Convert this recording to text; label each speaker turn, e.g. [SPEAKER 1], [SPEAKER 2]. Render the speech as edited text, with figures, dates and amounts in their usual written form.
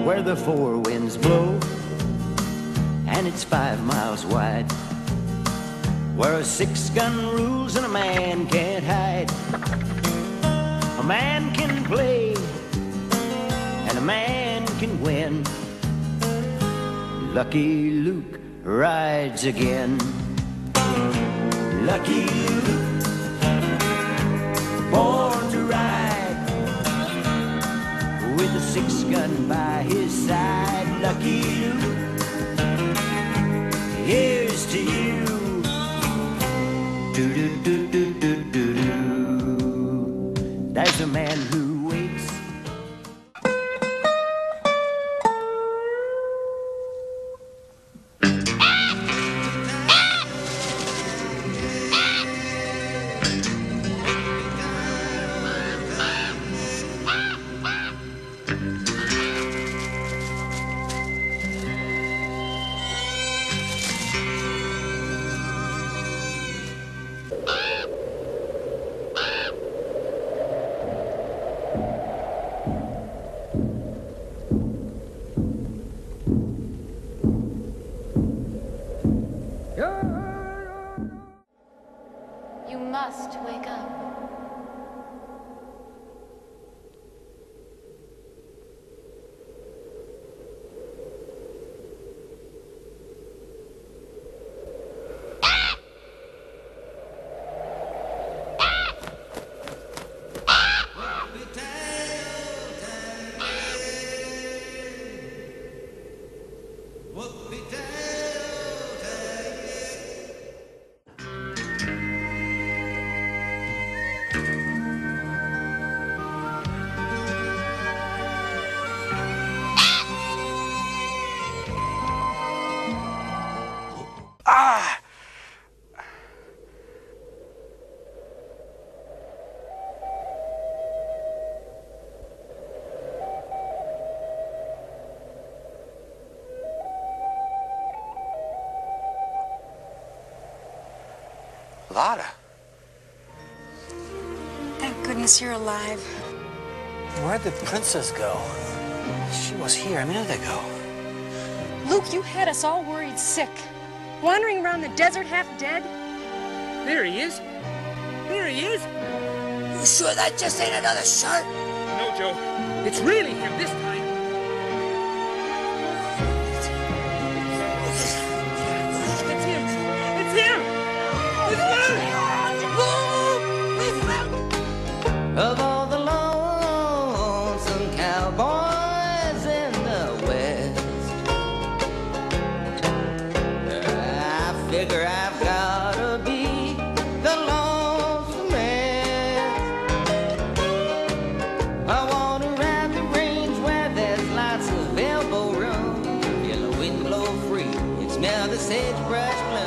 [SPEAKER 1] Where the four winds blow and it's 5 miles wide, where a 6-gun rules and a man can't hide. A man can play and a man can win. Lucky Luke rides again. Lucky Luke, born to ride, with a 6-gun by his side. Lucky Luke, here's to you. Do-do-do-do-do-do-do. There's a man who waits.
[SPEAKER 2] You must wake up.
[SPEAKER 3] Lotta.
[SPEAKER 4] Thank goodness you're alive.
[SPEAKER 3] Where'd the princess go? She was here a minute ago.
[SPEAKER 4] Luke, you had us all worried sick. Wandering around the desert half dead.
[SPEAKER 5] There he is. There he is.
[SPEAKER 3] You sure that just ain't another shark?
[SPEAKER 5] No, Joe. It's really him this time. It's him. It's him. It's
[SPEAKER 1] Of all the lonesome cowboys in the West, I figure I've gotta be the lonesomest. I wanna ride the range where there's lots of elbow room, feel the wind blow free and smell the sagebrush bloom.